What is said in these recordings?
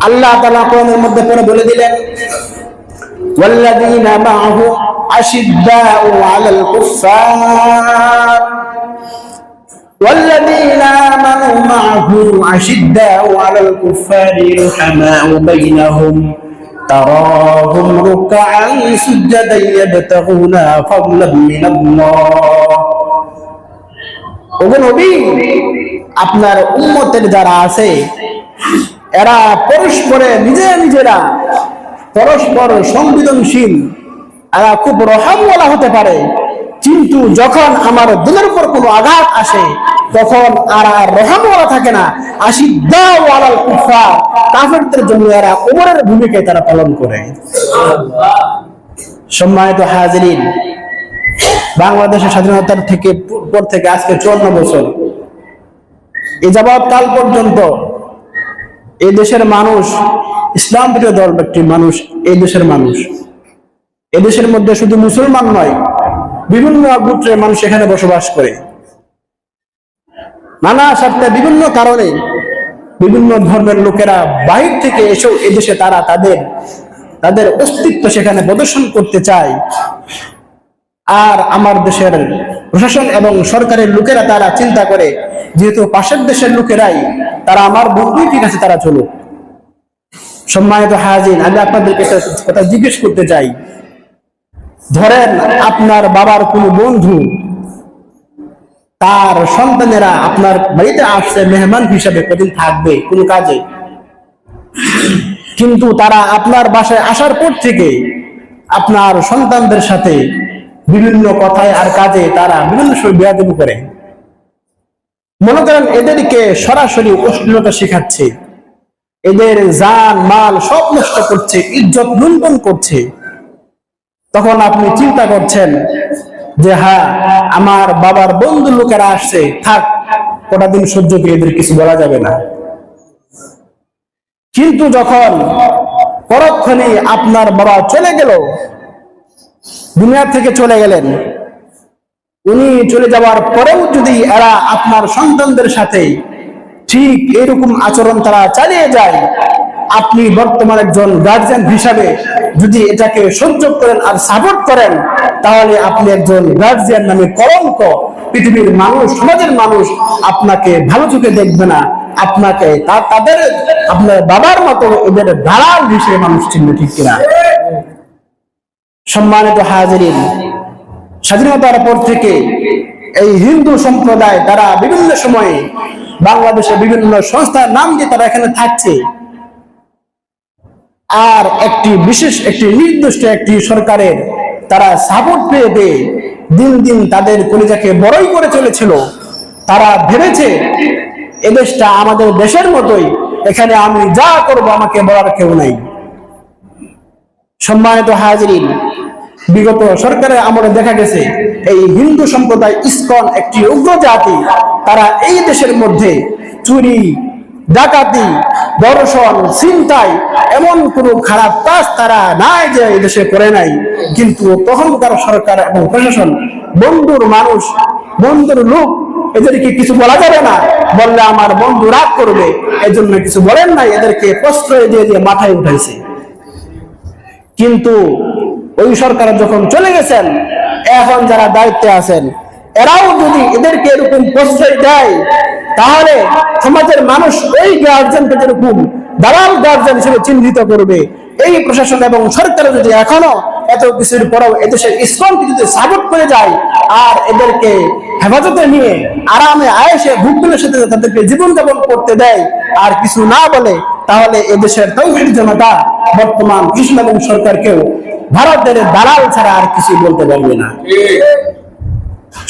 আল্লাহ তাআলা কোরআনের মধ্যে পরে বলে দিলেন, ওয়াল্লাযীনা মা'আহু আশিদ্দাউ 'আলাল কুফফার والذين آمنوا معه أشداء على الكفار رحماء بينهم تراهم ركعا سجدا يبتغون فضلا من الله ওগো নবী, আপনার উম্মতের যারা আছে এরা পরস্পরে নিজেরা পরস্পর সংবেদনশীল, এরা খুব রহমওয়ালা হতে পারে, কিন্তু যখন আমার দিলের উপর কোনো আঘাত আসে তখন আর রহমওয়ালা থাকে না। আশিদ্দাউ আলাল কুফার, কাফেরদের জন্য এরা ওমরের ভূমিকায় তারা পালন করে। সম্মানিত হাজিরিন, বাংলাদেশের স্বাধীনতার পর থেকে আজকে 54 বছর এ যাবৎ কাল পর্যন্ত এই দেশের মানুষ, ইসলাম প্রিয় দল ব্যক্তি মানুষ, এই দেশের মানুষ, এই দেশের মধ্যে শুধু মুসলমান নয়, বিভিন্ন গোত্রের মানুষ এখানে বসবাস করে। নানা স্বার্থে বিভিন্ন কারণে বিভিন্ন ধর্মের লোকেরা বাহির থেকে এসেও এদেশে তারা তাদের অস্তিত্ব সেখানে প্রদর্শন করতে চায়। আর আমার দেশের প্রশাসন এবং সরকারের লোকেরা তারা চিন্তা করে, যেহেতু পাশের দেশের লোকেরাই তারা আমার বন্ধুই, ঠিক আছে তারা চলুক। সম্মানিত হাজির, আমি আপনাদেরকে একটা কথা জিজ্ঞেস করতে চাই। ধরেন আপনার বাবার কোনো বন্ধু, তার সন্তানেরা আপনার বাড়িতে আসছে মেহমান হিসাবে, কদিন থাকবে কোনো কাজে, কিন্তু তারা আপনার বাসায় আসার পর থেকে আপনার সন্তানদের সাথে বিভিন্ন কথায় আর কাজে তারা বিভিন্ন সময় বেয়াদবি করে। মনে করেন এদেরকে সরাসরি অশ্লীলতা শেখাচ্ছে, এদের জান মাল সব নষ্ট করছে, ইজ্জত লুণ্ঠন করছে। তখন আপনি চিন্তা করছেন যে হ্যাঁ, আমার বাবার বন্ধু লোকেরা আসছে, থাক কটা দিন সহ্য করে, এদের কিছু বলা যাবে না। কিন্তু যখন পরক্ষণে আপনার বাবা চলে গেল, দুনিয়া থেকে চলে গেলেন, উনি চলে যাওয়ার পরেও যদি এরা আপনার সন্তানদের সাথে ঠিক এরকম আচরণ তারা চালিয়ে যায়, আপনি বর্তমান একজন গার্জিয়ান হিসাবে যদি এটাকে সহ্য করেন আর সাপোর্ট করেন, তাহলে আপনি একজন গার্জিয়ান নামে কলঙ্ক। পৃথিবীর মানুষ, সমাজের মানুষ আপনাকে ভালো চোখে দেখবে না, আপনাকে তাদের আপনার বাবার মতো এদের দালাল হিসেবে মানুষ চিনবে, ঠিক কিনা? সম্মানিত হাজিরিন, স্বাধীনতার পর থেকে এই হিন্দু সম্প্রদায় তারা বিভিন্ন সময়ে বাংলাদেশে বিভিন্ন সংস্থার নাম দিয়ে তারা এখানে থাকছে, আর একটি নির্দিষ্ট একটি সরকারের তারা সাপোর্ট পেয়ে দিন দিন তাদের কলিজাকে বড়ই করে চলেছিল। তারা ভেবেছে এদেশটা আমাদের দেশের মতোই, এখানে আমি যা করব আমাকে বলার কেউ নাই। সম্মানিত হাজিরিন, বিগত সরকারের আমলে দেখা গেছে এই হিন্দু সম্প্রদায় ইসকন একটি উগ্র জাতি। তারা এই দেশের মধ্যে চুরি, ডাকাতি, ধর্ষণ, ছিনতাই, এমন কোনো খারাপ কাজ তারা নাই যে এই দেশে করে নাই। কিন্তু তখনকার সরকার এবং প্রশাসন বন্ধুর মানুষ, বন্ধুর লোক, এদেরকে কিছু বলা যাবে না, বললে আমার বন্ধু রাগ করবে, এজন্য কিছু বলেন নাই, এদেরকে প্রশ্রয় দিয়ে দিয়ে মাথায় উঠাইছে। কিন্তু ওই সরকার যখন চলে গেছেন, এখন যারা দায়িত্বে আছেন এরাও যদি এদেরকে এরকম প্রশ্রয় দেয়, তাহলে সমাজের মানুষ ওই গার্জিয়ানকে যেরকম দালাল গার্জিয়ান হিসেবে চিহ্নিত করবে। এই প্রশাসন এবং সরকার যদি এখনো এত কিছুর পরেও এদেশের ইসলামকে যদি সাপোর্ট করে যায় আর এদেরকে হেফাজতে নিয়ে আরামে আয়েশে ভূখণ্ডের সাথে তাদেরকে জীবনযাপন করতে দেয় আর কিছু না বলে, তাহলে এদেশের তৌহিদ জনতা বর্তমান ইসলাম এবং সরকারকেও ভারতের দালাল ছাড়া আর কিছু বলতে পারবে না।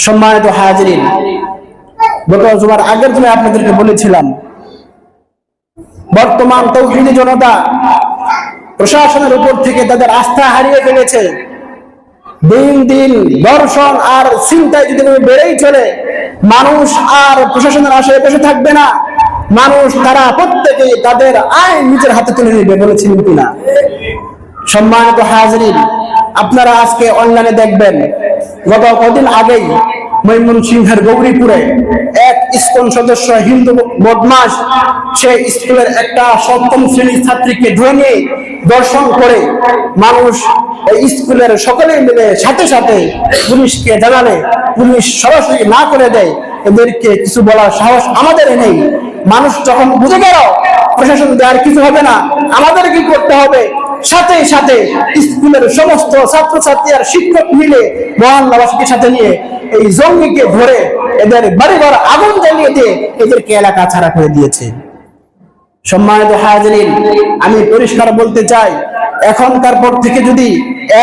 সম্মানিত হাজিরিন, গত জুমার আগের দিনে আপনাদেরকে বলেছিলাম, বর্তমান তৌহিদি জনতা প্রশাসনের উপর থেকে তাদের আস্থা হারিয়ে ফেলেছে। দিন দিন ধর্ষণ আর ছিনতাই যদি বেড়েই চলে, মানুষ আর প্রশাসনের আশায় বসে থাকবে না। মানুষ তারা প্রত্যেকেই তাদের আইন নিজের হাতে তুলে নেবে, বলেছিলেন কিনা? সম্মানিত হাজিরিন, আপনারা আজকে অনলাইনে দেখবেন, গত কদিন আগেই ময়মনসিংহের গৌরীপুরে এক ইসকন সদস্য হিন্দু বদমাশ সে স্কুলের একটা সপ্তম শ্রেণীর ছাত্রীকে ধরে নিয়ে দর্শন করে মানুষ এই স্কুলের সকলে মিলে সাথে সাথে পুলিশকে জানালে পুলিশ সরাসরি না করে দেয়। এদেরকে কিছু বলার সাহস আমাদের নেই। মানুষ যখন বুঝে গেল প্রশাসন দেওয়ার কিছু হবে না, আমাদের কি করতে হবে, সাথে সাথে স্কুলের সমস্ত ছাত্রছাত্রী আর শিক্ষক মিলে মহল্লাবাসীকে সাথে নিয়ে এই জঙ্গিকে ধরে এদের বাড়িঘর আগুন জ্বালিয়ে দিয়ে এদেরকে এলাকা ছাড়া করে দিয়েছে। সম্মানিত হাজিরিন, আমি পরিষ্কার বলতে চাই, এখনকার পর থেকে যদি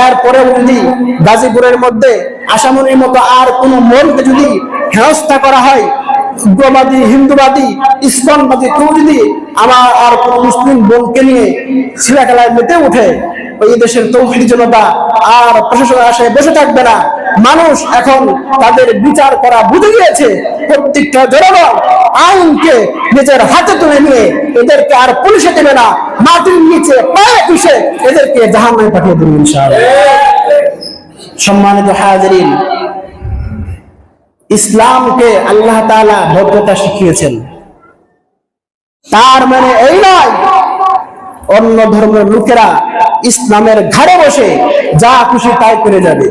এর পরে যদি গাজীপুরের মধ্যে আশামনির মতো আর কোন মনকে যদি হেনস্থা করা হয়, উগ্রবাদী, হিন্দুবাদী, ইসলামবাদী কেউ যদি আমার আর কোন মুসলিম বোনকে নিয়ে ছিলা খেলায় মেতে উঠে, ওই দেশের তৌহিদি জনতা আর প্রশাসনের আশায় বসে থাকবে না। মানুষ এখন তাদের বিচার করা বুঝে গিয়েছে। প্রত্যেকটা জনগণ আইনকে নিজের হাতে তুলে নিয়ে এদেরকে আর পুলিশে দেবে না, মাটির নিচে পায়ে পিষে এদেরকে জাহান্নামে পাঠিয়ে দেবে ইনশাআল্লাহ। সম্মানিত হাজিরিন, ইসলামকে আল্লাহ তাআলা ভদ্রতা শিখিয়েছেন। তার মানে এই নয় অন্য ধর্মের লোকেরা ইসলামের ঘাড়ে বসে যা খুশি তাই করে যাবে।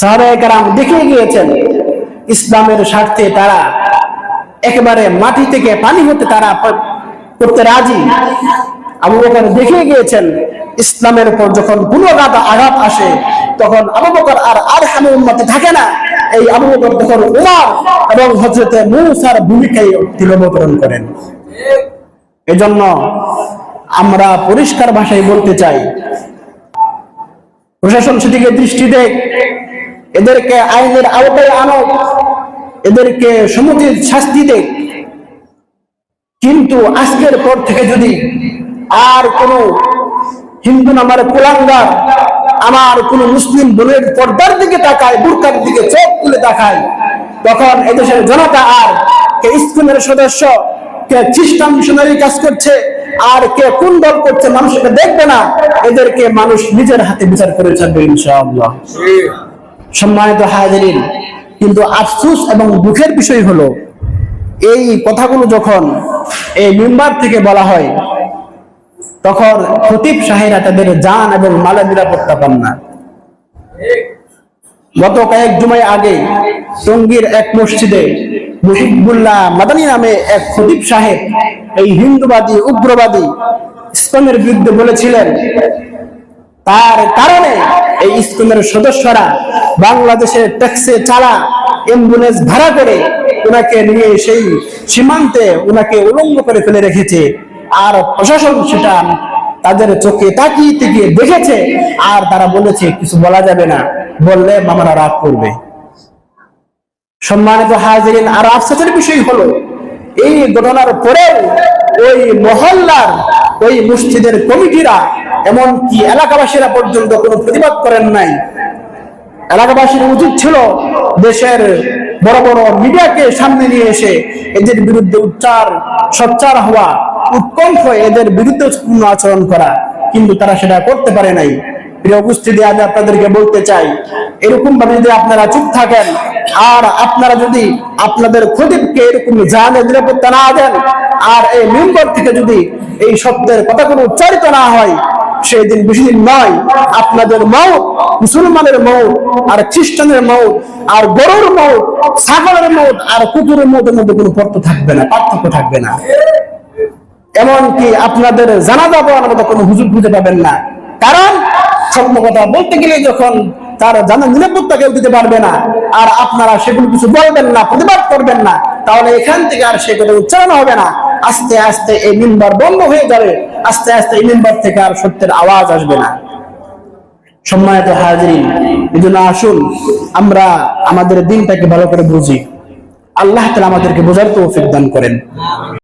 সাহাবায়ে কেরাম দেখিয়ে গিয়েছেন ইসলামের স্বার্থে তারা একেবারে মাটি থেকে পানি হতে তারা করতে রাজি। আবু বকর দেখিয়ে গিয়েছেন ইসলামের উপর যখন কোনো আঘাত আসে তখন আবু বকর আর আরহামে উম্মতে থাকে না। এই আবু বকর তখন উমর এবং হযরতে মূসার ভূমিকায় তিলবতরণ করেন। এজন্য আমরা পরিষ্কার ভাষায় বলতে চাই, প্রশাসন সেদিকে দৃষ্টি দেখ, এদেরকে আইনের আওতায় আনো, এদেরকে সমুচিত শাস্তি দেখ। কিন্তু আজকের পর থেকে যদি আর কোন হিন্দু নামের কুলাঙ্গার আমার কোন মুসলিম বোনের পর্দার দিকে তাকায়, বুরকার দিকে চোখ তুলে তাকায়, তখন এদেশের জনতা আর কে স্কুলের সদস্য, কে খ্রিস্টান মিশনারি কাজ করছে, আর কে কোন দল করছে মানুষকে দেখবে না। এদেরকে মানুষ নিজের হাতে বিচার করে ছাড়বে ইনশাআল্লাহ। সম্মানিত হাজিরিন, কিন্তু আফসোস এবং দুঃখের বিষয় হলো এই কথাগুলো যখন এই মিম্বার থেকে বলা হয় তখন খতিব সাহেবরা তাদের জান এবং মালের নিরাপত্তা পান না। গত কয়েক জুমায় আগে টঙ্গীর এক মসজিদে মুহিবুল্লাহ মাদানী নামে এক খতিব সাহেব এই হিন্দুবাদী, উগ্রবাদী ইসলামের বিরুদ্ধে বলেছিলেন। তার কারণে এই ইসলামের সদস্যরা বাংলাদেশের ট্যাক্সে চালা অ্যাম্বুলেন্স ভাড়া করে ওনাকে নিয়ে সেই সীমান্তে ওনাকে উলঙ্গ করে ফেলে রেখেছে। আর প্রশাসন সেটা তাদের চোখে তাকিয়ে তাকিয়ে দেখেছে, আর তারা বলেছে কিছু বলা যাবে না, বললে মামারা রাগ করবে। সম্মানিত হাজিরিন, আর আফসোসের বিষয় হলো এই ঘটনার পরেও ওই মহল্লার ওই মসজিদের কমিটিরা এমনকি এলাকাবাসীরা পর্যন্ত কোনো প্রতিবাদ করেন নাই। এলাকাবাসীর উচিত ছিল দেশের বড় বড় মিডিয়াকে সামনে নিয়ে এসে এদের বিরুদ্ধে সোচ্চার হওয়া, উৎকণ্ঠ এদের বিরুদ্ধে পূর্ণ আচরণ করা, কিন্তু তারা সেটা করতে পারে নাই। প্রিয় উপস্থিতি, আমি আপনাদেরকে বলতে চাই, এরকম ভাবে যদি আপনারা চুপ থাকেন আর আপনারা যদি আপনাদের খতিবকে এরকম জানের নিরাপত্তা না দেন আর এই মিম্বর থেকে যদি এই শব্দের কথাগুলো উচ্চারিত না হয়, সেই দিন বেশি দিন নয়, আপনাদের মউত, মুসলমানের মউত আর খ্রিস্টানের মউত আর গরুর মউত, ছাগলের মউত আর কুকুরের মউতের মধ্যে কোনো পার্থক্য থাকবে না। এমনকি আপনাদের জানাজা পড়ার মতো কোনো হুজুর খুঁজে পাবেন না। কারণ সত্য কথা বলতে গেলে যখন তার জানার নিরাপত্তা কেউ দিতে পারবে না আর আপনারা সেগুলো কিছু বলবেন না, প্রতিবাদ করবেন না, তাহলে এখান থেকে আর সে কথা উচ্চারণ হবে না। আস্তে আস্তে এই মিম্বার বন্ধ হয়ে যাবে, আস্তে আস্তে এই মিম্বার থেকে আর সত্যের আওয়াজ আসবে না। সম্মানিত হাজিরিন, এজন্য আসুন আমরা আমাদের দিনটাকে ভালো করে বুঝি। আল্লাহ তাআলা আমাদেরকে বোঝার তৌফিক দান করেন।